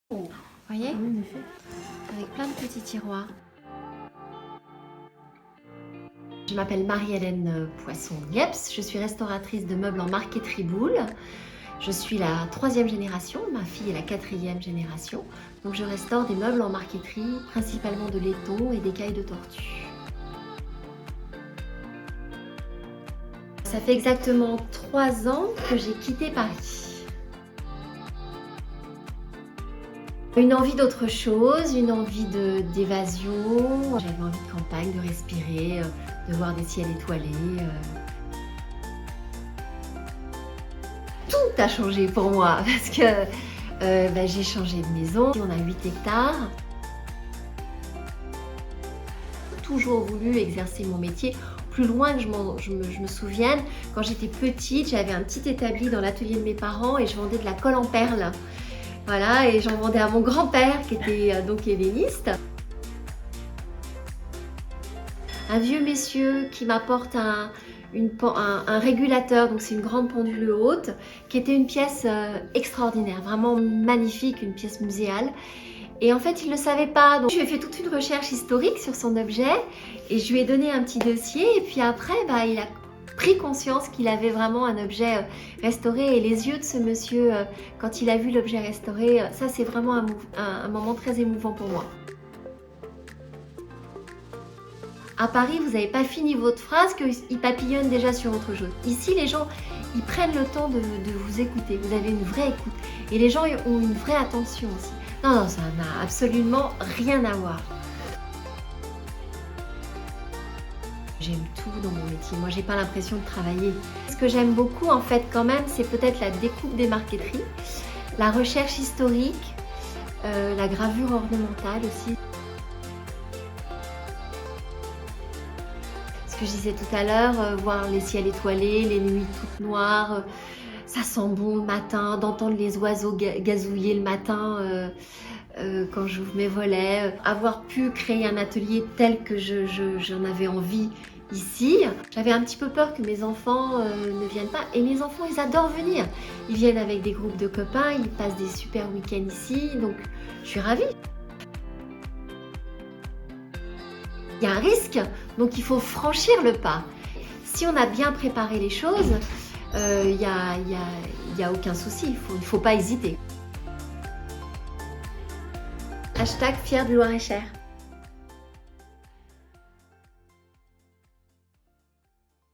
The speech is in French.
Vous voyez? Avec plein de petits tiroirs. Je m'appelle Marie-Hélène Poisson-Dieps, je suis restauratrice de meubles en marqueterie boule. Je suis la 3e génération, ma fille est la 4e génération. Donc je restaure des meubles en marqueterie, principalement de laiton et d'écailles de tortue. Ça fait exactement 3 ans que j'ai quitté Paris. Une envie d'autre chose, une envie d'évasion. J'avais envie de campagne, de respirer, de voir des ciels étoilés. Tout a changé pour moi parce que j'ai changé de maison. On a 8 hectares. J'ai toujours voulu exercer mon métier plus loin que je me souvienne. Quand j'étais petite, j'avais un petit établi dans l'atelier de mes parents et je vendais de la colle en perles. Voilà, et j'en vendais à mon grand-père qui était donc ébéniste. Un vieux monsieur qui m'apporte un régulateur, donc c'est une grande pendule haute, qui était une pièce extraordinaire, vraiment magnifique, une pièce muséale. Et en fait, il ne le savait pas, donc je lui ai fait toute une recherche historique sur son objet et je lui ai donné un petit dossier et puis après, il a pris conscience qu'il avait vraiment un objet restauré et les yeux de ce monsieur, quand il a vu l'objet restauré, ça c'est vraiment un moment très émouvant pour moi. À Paris, vous n'avez pas fini votre phrase qu'ils papillonnent déjà sur autre chose. Ici, les gens, ils prennent le temps de vous écouter. Vous avez une vraie écoute. Et les gens ont une vraie attention aussi. Non, ça n'a absolument rien à voir. J'aime tout dans mon métier. Moi, j'ai pas l'impression de travailler. Ce que j'aime beaucoup, en fait, quand même, c'est peut-être la découpe des marqueteries, la recherche historique, la gravure ornementale aussi. Ce que je disais tout à l'heure, voir les ciels étoilés, les nuits toutes noires, ça sent bon le matin, d'entendre les oiseaux gazouiller le matin quand j'ouvre mes volets. Avoir pu créer un atelier tel que j'en avais envie ici. J'avais un petit peu peur que mes enfants ne viennent pas. Et mes enfants, ils adorent venir. Ils viennent avec des groupes de copains, ils passent des super week-ends ici. Donc, je suis ravie. Il y a un risque, donc il faut franchir le pas. Si on a bien préparé les choses, il n'y a aucun souci, il ne faut pas hésiter. #fier du Loir-et-Cher.